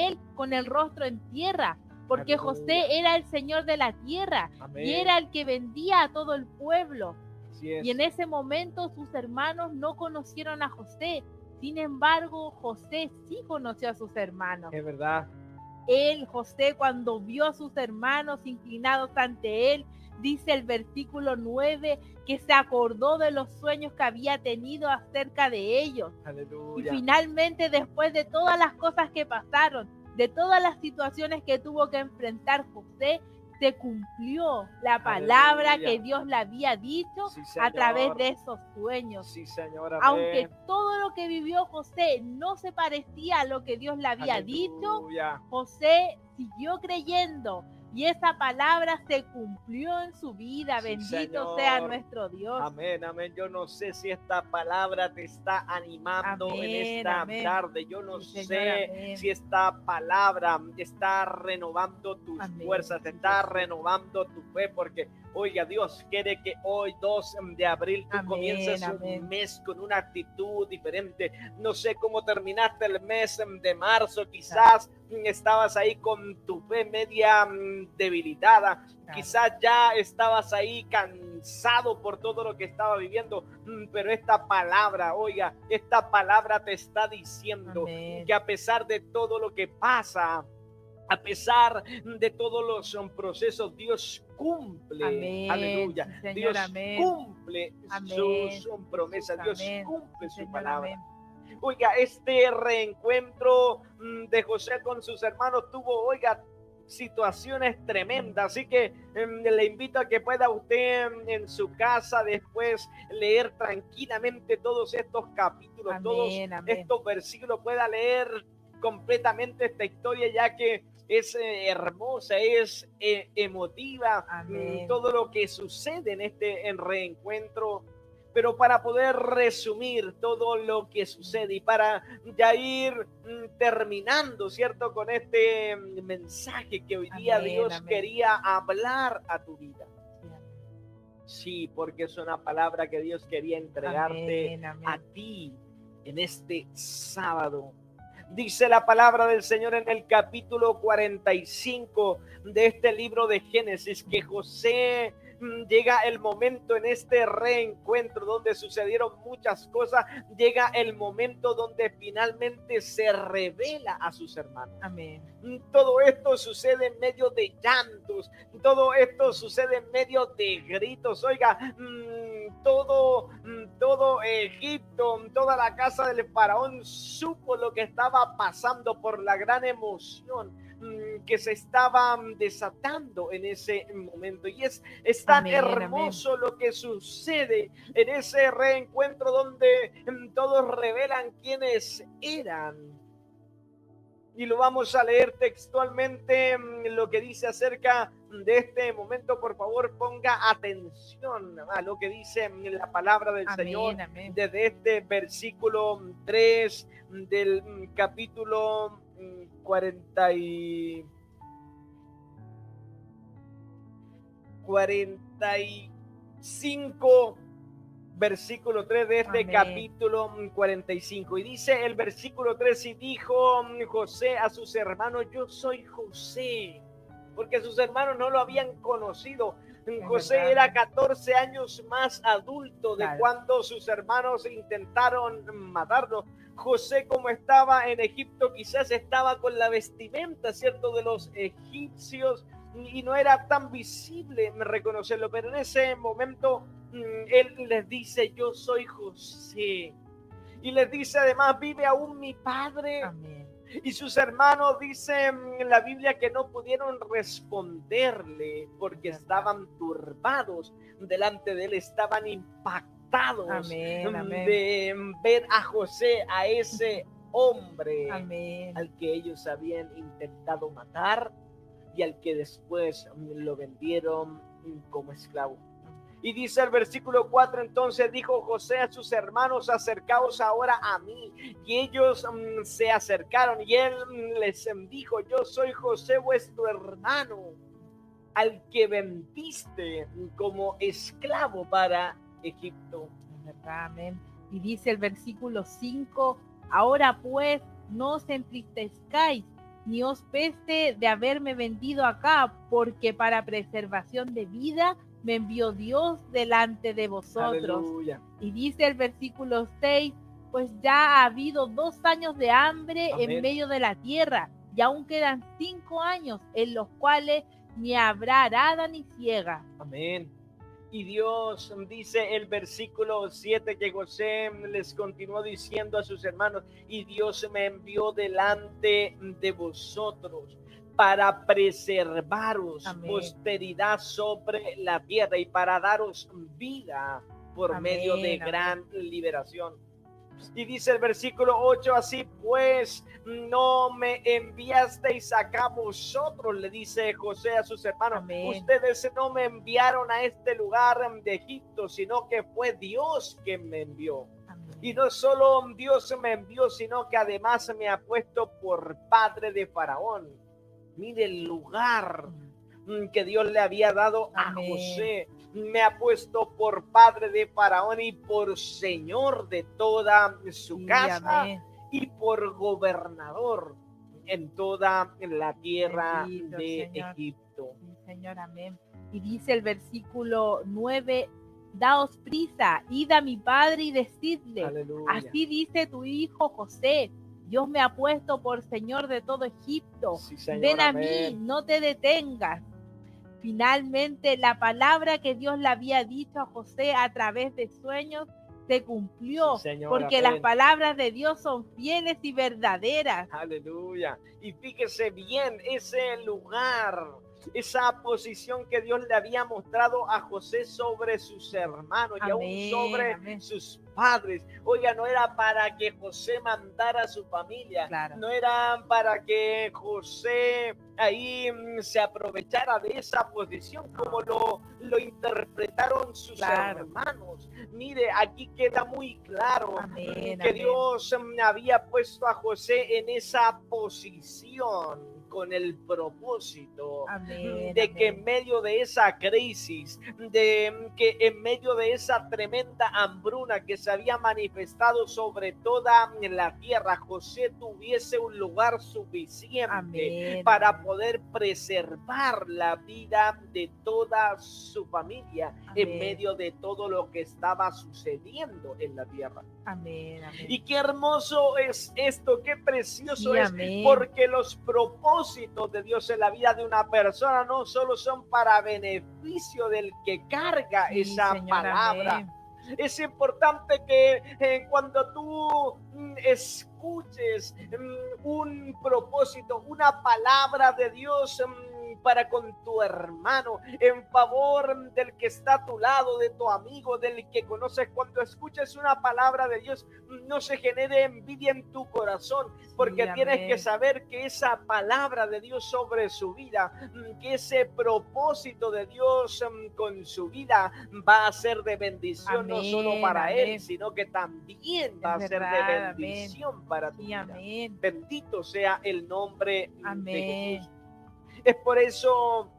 él con el rostro en tierra, porque Aleluya. José era el Señor de la tierra. Amén. Y era el que vendía a todo el pueblo. Y en ese momento sus hermanos no conocieron a José. Sin embargo, José sí conoció a sus hermanos. Es verdad. José, cuando vio a sus hermanos inclinados ante él, dice el versículo 9, que se acordó de los sueños que había tenido acerca de ellos. Aleluya. Y finalmente, después de todas las cosas que pasaron, de todas las situaciones que tuvo que enfrentar José, se cumplió la palabra Aleluya. Que Dios le había dicho sí, a través de esos sueños. Sí, Señor, aunque todo lo que vivió José no se parecía a lo que Dios le había Aleluya. Dicho, José siguió creyendo. Y esa palabra se cumplió en su vida. Sí, bendito Señor. Sea nuestro Dios. Amén, amén. Yo no sé si esta palabra te está animando amén, en esta amén. Tarde. Yo no sí, sé Señor, si esta palabra está renovando tus amén. Fuerzas, te está renovando tu fe, porque oiga, Dios quiere que hoy 2 de abril tú amén, comiences amén. Un mes con una actitud diferente. No sé cómo terminaste el mes de marzo, quizás estabas ahí con tu fe media debilitada, quizás ya estabas ahí cansado por todo lo que estaba viviendo, pero esta palabra, oiga, esta palabra te está diciendo amén. Que a pesar de todo lo que pasa, a pesar de todos los procesos, Dios cumple, amén. Aleluya, sí, Señor, Dios amén. Cumple sus promesas, Dios amén. Cumple sí, su palabra. Amén. Oiga, este reencuentro de José con sus hermanos tuvo, oiga, situaciones tremendas, así que le invito a que pueda usted en su casa después leer tranquilamente todos estos capítulos, amén, todos amén. Estos versículos, pueda leer completamente esta historia, ya que es hermosa, es emotiva, todo lo que sucede en este reencuentro. Pero para poder resumir todo lo que sucede y para ya ir terminando, ¿cierto? Con este mensaje que hoy día amén, Dios amén. Quería hablar a tu vida. Sí, porque es una palabra que Dios quería entregarte amén, amén. A ti en este sábado. Dice la palabra del Señor en el capítulo 45 de este libro de Génesis que José llega el momento en este reencuentro donde sucedieron muchas cosas, llega el momento donde finalmente se revela a sus hermanos. Amén. Todo esto sucede en medio de llantos, todo esto sucede en medio de gritos. Oiga, todo Egipto, toda la casa del faraón supo lo que estaba pasando por la gran emoción que se estaba desatando en ese momento. Y es tan amén, hermoso amén. Lo que sucede en ese reencuentro donde todos revelan quiénes eran. Y lo vamos a leer textualmente, lo que dice acerca de este momento. Por favor, ponga atención a lo que dice la palabra del Señor. Desde este versículo 3 del capítulo 45, versículo 3 de este capítulo 45. Y dice el versículo 3: y dijo José a sus hermanos: yo soy José, porque sus hermanos no lo habían conocido. José era 14 años más adulto de cuando sus hermanos intentaron matarlo. José, como estaba en Egipto, quizás estaba con la vestimenta, ¿cierto?, de los egipcios, y no era tan visible reconocerlo, pero en ese momento él les dice: yo soy José. Y les dice además: ¿vive aún mi padre? Amén. Y sus hermanos, dicen en la Biblia, que no pudieron responderle porque estaban turbados delante de él, estaban impactados de ver a José, a ese hombre al que ellos habían intentado matar y al que después lo vendieron como esclavo. Y dice el versículo 4: entonces dijo José a sus hermanos: acercaos ahora a mí. Y ellos se acercaron, y él les dijo: yo soy José, vuestro hermano, al que vendiste como esclavo para Egipto. Amén. Y dice el versículo 5: ahora pues no os entristezcáis, ni os pese de haberme vendido acá, porque para preservación de vida me envió Dios delante de vosotros. Aleluya. Y dice el versículo 6: pues ya ha habido 2 años de hambre en medio de la tierra, y aún quedan 5 años en los cuales ni habrá arada ni siega. Amén. Y Dios, dice el versículo 7, que José les continuó diciendo a sus hermanos: y Dios me envió delante de vosotros para preservaros posteridad sobre la tierra y para daros vida por medio de gran liberación. Y dice el versículo 8: así pues no me enviasteis acá vosotros, le dice José a sus hermanos. Ustedes no me enviaron a este lugar de Egipto, sino que fue Dios que me envió. Y no solo Dios me envió, sino que además me ha puesto por padre de Faraón. Mire el lugar que Dios le había dado a José. Me ha puesto por padre de Faraón y por señor de toda su casa y por gobernador en toda la tierra de Egipto. Señor, amén. Y dice el versículo 9: daos prisa, id a mi padre y decidle: aleluya, así dice tu hijo José, Dios me ha puesto por señor de todo Egipto. Sí, señor, ven a mí, no te detengas. Finalmente, la palabra que Dios le había dicho a José a través de sueños se cumplió, sí, señor, porque las palabras de Dios son fieles y verdaderas. Aleluya. Y fíjese bien ese lugar, esa posición que Dios le había mostrado a José sobre sus hermanos y aún sobre sus padres. Oiga, no era para que José mandara a su familia, no era para que José ahí se aprovechara de esa posición como lo interpretaron sus hermanos. Mire, aquí queda muy claro que Dios había puesto a José en esa posición con el propósito de que en medio de esa crisis, de que en medio de esa tremenda hambruna que se había manifestado sobre toda la tierra, José tuviese un lugar suficiente para poder preservar la vida de toda su familia en medio de todo lo que estaba sucediendo en la tierra. Y qué hermoso es esto, qué precioso es, porque los propósitos de Dios en la vida de una persona no solo son para beneficio del que carga esa palabra. Es importante que cuando tú escuches un propósito, una palabra de Dios para con tu hermano, en favor del que está a tu lado, de tu amigo, del que conoces. Cuando escuches una palabra de Dios, no se genere envidia en tu corazón, porque tienes que saber que esa palabra de Dios sobre su vida, que ese propósito de Dios con su vida va a ser de bendición, no solo para él, sino que también va a ser de bendición para tu vida. Bendito sea el nombre de Jesús. Es por eso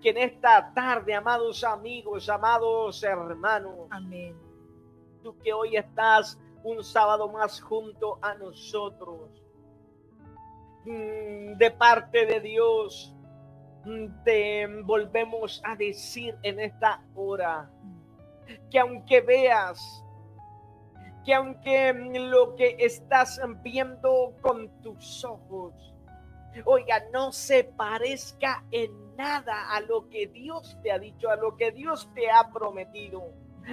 que en esta tarde, amados amigos, amados hermanos, tú que hoy estás un sábado más junto a nosotros, de parte de Dios, te volvemos a decir en esta hora que aunque veas, que aunque lo que estás viendo con tus ojos, oiga, no se parezca en nada a lo que Dios te ha dicho, a lo que Dios te ha prometido,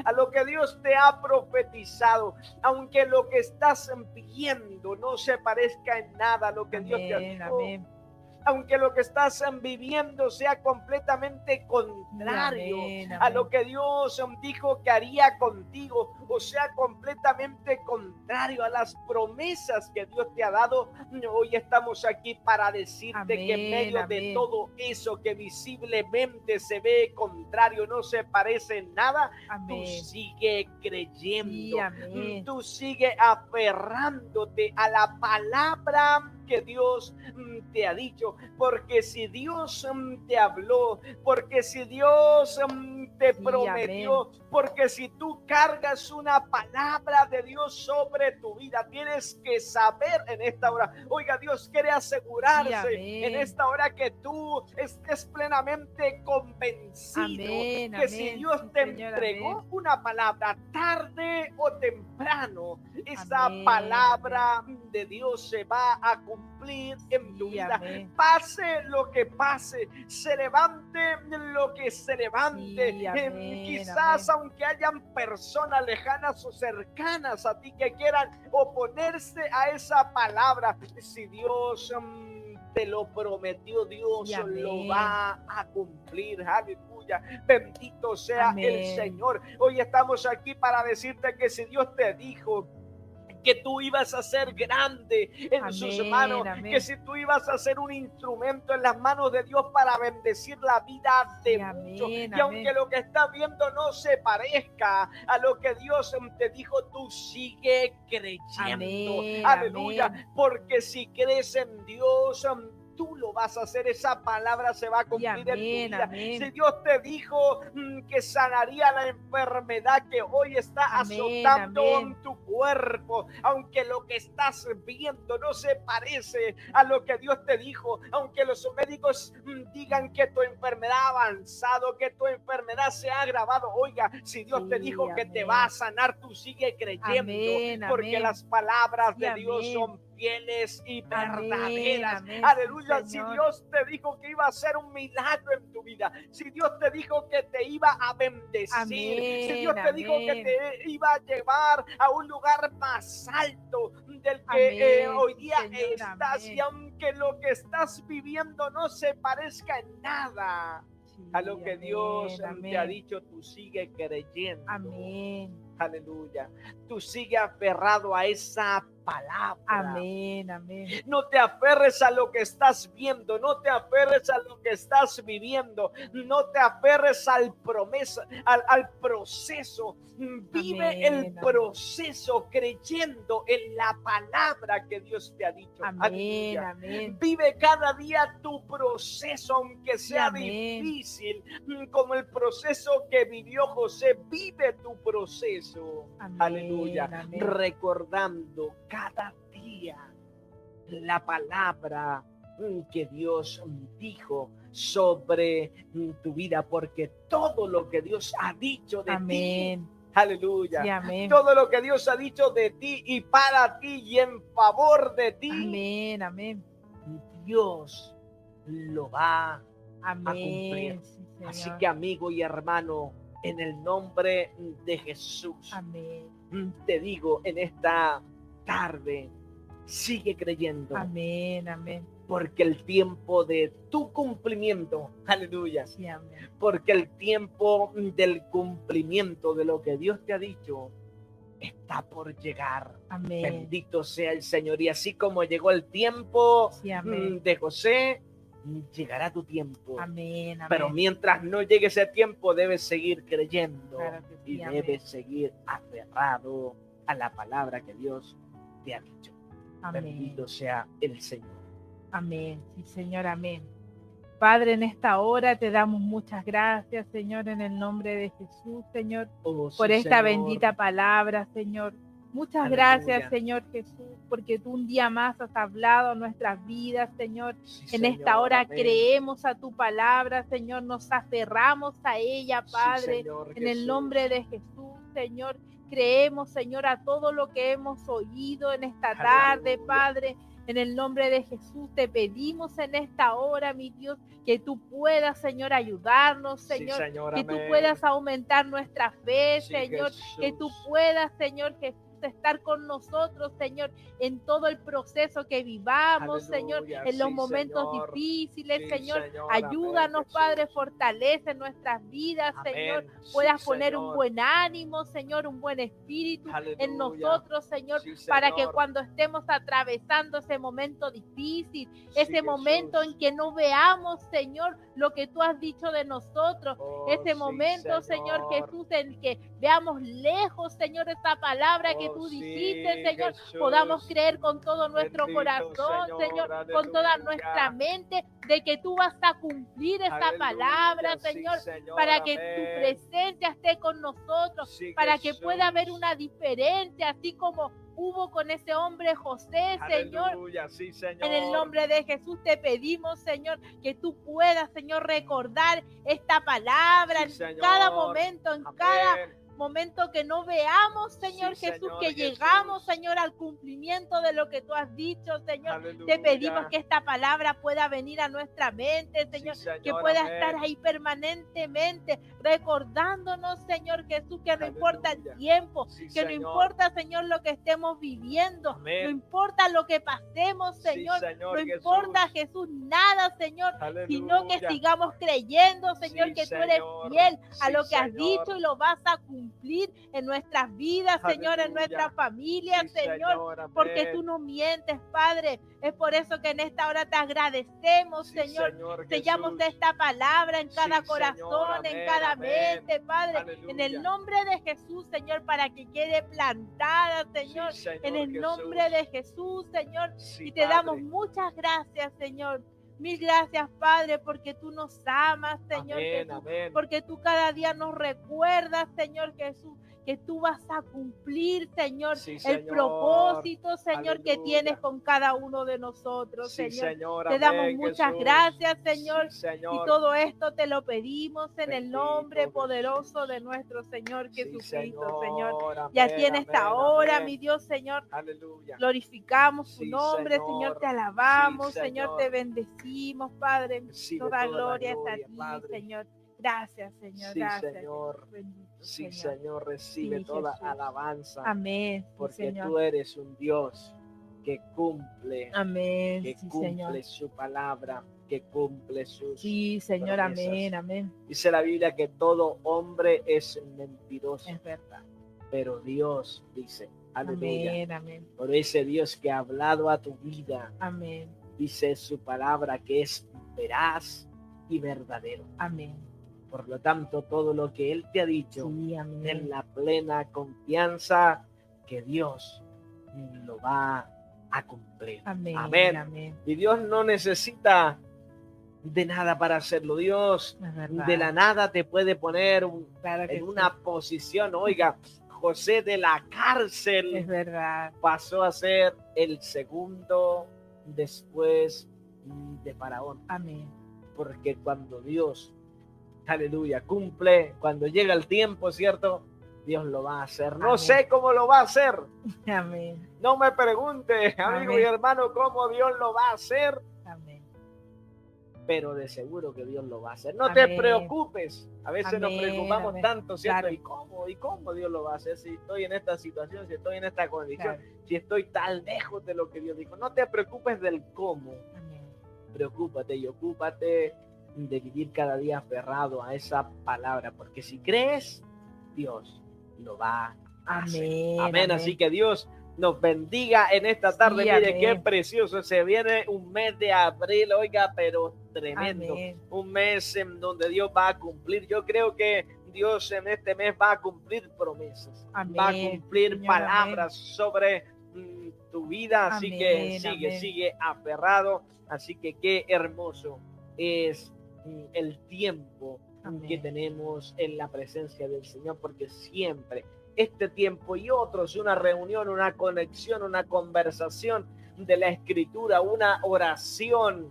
a lo que Dios te ha profetizado, aunque lo que estás viendo no se parezca en nada a lo que Dios te ha dicho. Aunque lo que estás viviendo sea completamente contrario a lo que Dios dijo que haría contigo, o sea completamente contrario a las promesas que Dios te ha dado, hoy estamos aquí para decirte que en medio de todo eso que visiblemente se ve contrario, no se parece en nada, tú sigue creyendo, tú sigue aferrándote a la palabra que Dios te ha dicho, porque si Dios te habló, porque si Dios te prometió, porque si tú cargas una palabra de Dios sobre tu vida, tienes que saber en esta hora, oiga, Dios quiere asegurarse en esta hora que tú estés plenamente convencido que si Dios te entregó una palabra tarde o temprano, esa palabra de Dios se va a cumplir en tu vida. Pase lo que pase, se levante lo que se levante, quizás aunque hayan personas lejanas o cercanas a ti que quieran oponerse a esa palabra, si Dios te lo prometió, Dios lo va a cumplir. Aleluya, bendito sea el Señor. Hoy estamos aquí para decirte que si Dios te dijo que tú ibas a ser grande en sus manos, que si tú ibas a ser un instrumento en las manos de Dios para bendecir la vida de muchos, y aunque lo que estás viendo no se parezca a lo que Dios te dijo, tú sigue creyendo. Aleluya, porque si crees en Dios, tú lo vas a hacer, esa palabra se va a cumplir en tu vida. Si Dios te dijo que sanaría la enfermedad que hoy está azotando en tu cuerpo, aunque lo que estás viendo no se parece a lo que Dios te dijo, aunque los médicos digan que tu enfermedad ha avanzado, que tu enfermedad se ha agravado, oiga, si Dios te dijo que te va a sanar, tú sigue creyendo, porque las palabras de Dios son fieles y verdaderas. Aleluya, si Dios te dijo que iba a hacer un milagro en tu vida, si Dios te dijo que te iba a bendecir, si Dios te dijo que te iba a llevar a un lugar más alto del que hoy día estás, y aunque lo que estás viviendo no se parezca en nada a lo que Dios te ha dicho, tú sigue creyendo. Aleluya, tú sigue aferrado a esa palabra. No te aferres a lo que estás viendo, no te aferres a lo que estás viviendo, no te aferres al proceso. Vive el proceso creyendo en la palabra que Dios te ha dicho. Vive cada día tu proceso, aunque sea difícil, como el proceso que vivió José. Vive tu proceso. Aleluya, recordando cada día la palabra que Dios dijo sobre tu vida, porque todo lo que Dios ha dicho de ti, aleluya, todo lo que Dios ha dicho de ti y para ti y en favor de ti, Dios lo va a cumplir. Así que, amigo y hermano, en el nombre de Jesús, te digo en esta tarde, sigue creyendo. porque el tiempo de tu cumplimiento, aleluya, Sí, amén. porque el tiempo del cumplimiento de lo que Dios te ha dicho está por llegar. Amén. Bendito sea el Señor. Y así como llegó el tiempo Sí, amén. de José, llegará tu tiempo. Amén, amén. Pero mientras no llegue ese tiempo, debes seguir creyendo, Claro que sí, y amén. debes seguir aferrado a la palabra que Dios te ha dicho. Amén. Bendito sea el Señor. Amén. Sí, Señor, amén. Padre, en esta hora te damos muchas gracias, Señor, en el nombre de Jesús, Señor, Oh, por sí, esta Señor. bendita palabra, Señor. Muchas Aleluya. gracias, Señor Jesús, porque tú un día más has hablado a nuestras vidas, Señor. Sí, en Señor, esta hora amén. creemos a tu palabra, Señor, nos aferramos a ella, Padre, Sí, Señor en el Jesús. nombre de Jesús, Señor. Creemos, Señor, a todo lo que hemos oído en esta Aleluya. tarde, Padre. En el nombre de Jesús te pedimos en esta hora, mi Dios, que tú puedas, Señor, ayudarnos, Señor, Sí, Señor, que tú amén. puedas aumentar nuestra fe, Sí, Señor, Jesús. que tú puedas, Señor Jesús, estar con nosotros, Señor, en todo el proceso que vivamos, Aleluya. Señor, en los Sí, momentos Señor. difíciles, Sí, Señor. Señor, Ayúdanos, amén, Padre, Jesús. fortalece nuestras vidas, Amén. Señor. Sí, Puedas poner un Señor. buen ánimo, Señor, un buen espíritu Aleluya. en nosotros, Señor, Sí, para que Señor. cuando estemos atravesando ese momento difícil, Sí, ese momento Jesús. en que no veamos, Señor, lo que tú has dicho de nosotros, Oh, ese sí, momento, Señor Señor. Jesús, en que veamos lejos, Señor, esa palabra que Oh, tú sí, dijiste, Señor, Jesús. podamos creer con todo nuestro Bendito corazón, Señor, Señor, con toda aleluya. nuestra mente, de que tú vas a cumplir esa Aleluya, palabra, sí, Señor, Señor, para que amén. tu presencia esté con nosotros, Sí, para que Jesús. pueda haber una diferencia, así como hubo con ese hombre José, Señor. Aleluya, sí, Señor. En el nombre de Jesús te pedimos, Señor, que tú puedas, Señor, recordar esta palabra Sí, en Señor. cada momento, en Amén. cada momento que no veamos, Señor Sí, Jesús, Señor que Jesús. llegamos, Señor, al cumplimiento de lo que tú has dicho, Señor. Te Aleluya. pedimos que esta palabra pueda venir a nuestra mente, Señor, Sí, Señor, que pueda amén. estar ahí permanentemente, recordándonos, Señor Jesús, que no importa el Aleluya. tiempo, Sí, que no Señor. importa, Señor, lo que estemos viviendo, Amén. no importa lo que pasemos, Sí, Señor, Señor no Jesús. importa, Jesús, nada, Señor, sino que Aleluya. sigamos creyendo, Señor, Sí, que tú eres Señor. fiel a Sí, lo que has Señor. dicho y lo vas a cumplir en nuestras vidas, Señor, en Aleluya. nuestra familia, Sí, Señor, amén. porque tú no mientes, Padre. Es por eso que en esta hora te agradecemos, Sí, Señor. Señor Sellamos Jesús. esta palabra en cada Sí, corazón, Señor, en amén, cada amén. mente, Padre. Aleluya. En el nombre de Jesús, Señor, para que quede plantada, Señor. Sí, Señor En el Jesús. nombre de Jesús, Señor. Sí, Y te damos Padre. muchas gracias, Señor. Mil gracias, Padre, porque tú nos amas, Señor Amén, Jesús. amén. Porque tú cada día nos recuerdas, Señor Jesús, que tú vas a cumplir, Señor, Sí, el Señor. propósito, Señor, que Aleluya. tienes con cada uno de nosotros, Sí, Señor. Señor, Te damos amén, muchas Jesús. gracias, Señor. Sí, Señor. Y todo esto te lo pedimos en el Bendito nombre Jesús. poderoso de nuestro Señor Sí, Jesucristo, Señor. Señor. Y así en Amén, esta amén, hora, amén. mi Dios, Señor, Aleluya. glorificamos tu Sí, nombre, Señor. Señor, te alabamos, Sí, Señor, Señor. te bendecimos, Padre. Recibe Toda la gloria es a ti, Padre. Señor. Gracias, Señor. Sí, Gracias, Señor. Jesús. Bendito, Sí, Señor. Señor, recibe Sí, toda Jesús. alabanza. Amén. Sí, Porque Señor. tú eres un Dios que cumple, Amén. que Sí, cumple Señor. su palabra, que cumple sus Sí, Señor. promesas. Amén. Amén. Dice la Biblia que todo hombre es mentiroso, Es verdad. pero Dios dice, aleluya, Amén. Amén. por ese Dios que ha hablado a tu vida, Amén. dice su palabra que es veraz y verdadero. Amén. Por lo tanto, todo lo que Él te ha dicho, Sí, ten amén. la plena confianza que Dios lo va a cumplir. Amén. Amén. Amén. Y Dios no necesita de nada para hacerlo. Dios Es verdad. de la nada te puede poner Claro que en sí. una posición. Oiga, José de la Es cárcel verdad. pasó a ser el segundo después de Faraón. Amén. Porque cuando Dios, aleluya, cumple, cuando llega el tiempo, ¿cierto? Dios lo va a hacer. No Amén. sé cómo lo va a hacer. Amén. No me pregunte, amigo Amén. y hermano, cómo Dios lo va a hacer, Amén. pero de seguro que Dios lo va a hacer. No Amén. te preocupes. A veces nos Amén, preocupamos amén. tanto, ¿cierto? Claro. ¿Y cómo Dios lo va a hacer? Si estoy en esta situación, si estoy en esta condición, Claro. si estoy tan lejos de lo que Dios dijo. No te preocupes del cómo. Amén. preocúpate y ocúpate de vivir cada día aferrado a esa palabra, porque si crees, Dios lo va a hacer. Amén. Así que Dios nos bendiga en esta tarde. Sí, mire, qué precioso. Se viene un mes de abril, oiga, pero tremendo. Amén. Un mes en donde Dios va a cumplir. Yo creo que Dios en este mes va a cumplir promesas. Amén. Va a cumplir Señor, palabras sobre tu vida. Así amén, que sigue aferrado. Así que qué hermoso es el tiempo amén, que tenemos en la presencia del Señor, porque siempre este tiempo y otros, una reunión, una conexión, una conversación de la Escritura, una oración.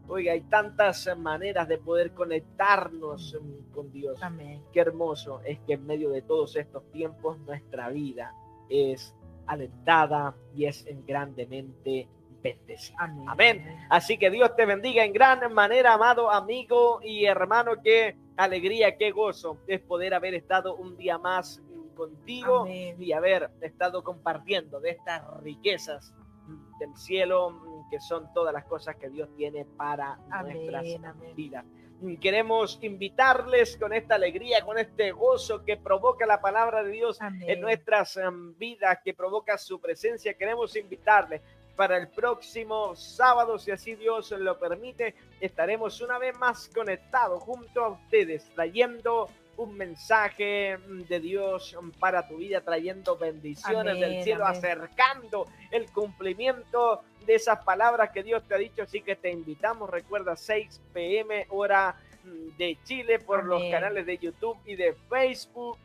Oiga, hay tantas maneras de poder conectarnos con Dios. Amén. Qué hermoso es que en medio de todos estos tiempos nuestra vida es alentada y es grandemente bendecida. Amén. Amén. Así que Dios te bendiga en gran manera, amado amigo y hermano. Qué alegría, qué gozo es poder haber estado un día más contigo. Amén. Y haber estado compartiendo de estas riquezas del cielo, que son todas las cosas que Dios tiene para nuestras vidas. Queremos invitarles con esta alegría, con este gozo que provoca la palabra de Dios amén, en nuestras vidas, que provoca su presencia. Queremos invitarles para el próximo sábado, si así Dios lo permite. Estaremos una vez más conectados junto a ustedes, trayendo un mensaje de Dios para tu vida, trayendo bendiciones amén, del cielo, amén, acercando el cumplimiento de esas palabras que Dios te ha dicho. Así que te invitamos, recuerda, 6 p.m. hora de Chile, por amén, los canales de YouTube y de Facebook.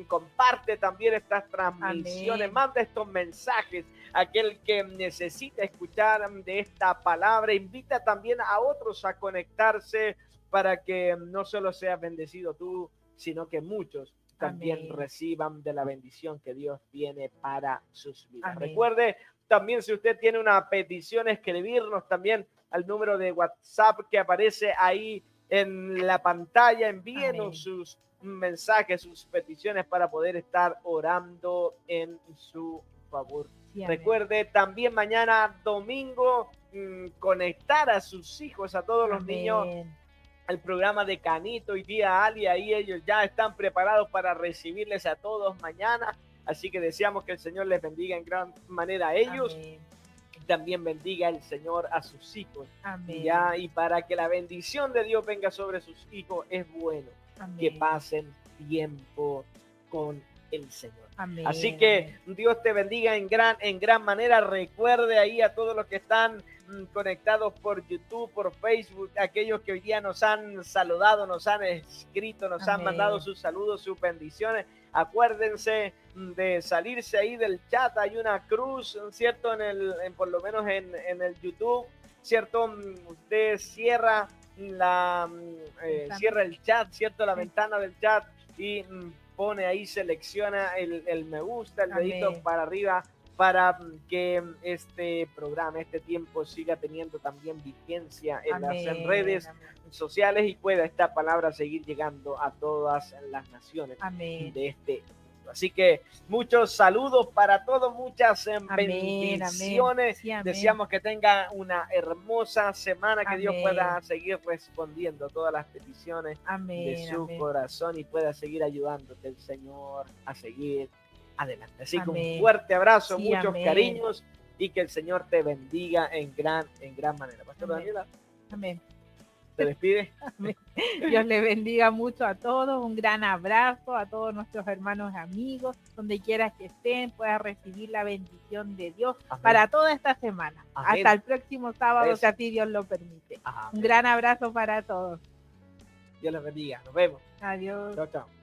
Comparte también estas transmisiones, amén, manda estos mensajes a aquel que necesita escuchar de esta palabra. Invita también a otros a conectarse para que no solo seas bendecido tú, sino que muchos también amén, reciban de la bendición que Dios tiene para sus vidas. Amén. Recuerde también, si usted tiene una petición, escribirnos también al número de WhatsApp que aparece ahí en la pantalla. Envíenos amén, sus mensajes, sus peticiones para poder estar orando en su favor. Sí, recuerde también mañana domingo conectar a sus hijos, a todos amén, los niños, el programa de Canito y tía Ali. Ahí ellos ya están preparados para recibirles a todos mañana. Así que deseamos que el Señor les bendiga en gran manera a ellos. Amén. Y también bendiga el Señor a sus hijos. Amén. Ya, y para que la bendición de Dios venga sobre sus hijos, es bueno amén, que pasen tiempo con el Señor. Amén. Así que Dios te bendiga en gran manera. Recuerde ahí a todos los que están conectados por YouTube, por Facebook, aquellos que hoy día nos han saludado, nos han escrito, nos amén, han mandado sus saludos, sus bendiciones. Acuérdense de salirse ahí del chat. Hay una cruz, ¿cierto? Por lo menos en el YouTube, ¿cierto? Usted cierra cierra el chat, ¿cierto? La ventana del chat y pone ahí, selecciona el me gusta, el amén, dedito para arriba, para que este programa, este tiempo siga teniendo también vigencia en amén, las redes amén, sociales, y pueda esta palabra seguir llegando a todas las naciones amén, de este mundo. Así que muchos saludos para todos, muchas bendiciones. Amén. Sí, amén. Deseamos que tenga una hermosa semana, que amén, Dios pueda seguir respondiendo a todas las peticiones amén, de su amén, corazón, y pueda seguir ayudándote el Señor a seguir adelante. Así que un fuerte abrazo, sí, muchos amén, cariños, y que el Señor te bendiga en gran manera. Pastor Daniela. Amén. ¿Se despide? Amén. Dios le bendiga mucho a todos. Un gran abrazo a todos nuestros hermanos y amigos. Donde quiera que estén, puedan recibir la bendición de Dios amén, para toda esta semana. Amén. Hasta el próximo sábado, si así Dios lo permite. Amén. Un gran abrazo para todos. Dios les bendiga. Nos vemos. Adiós. Chao, chao.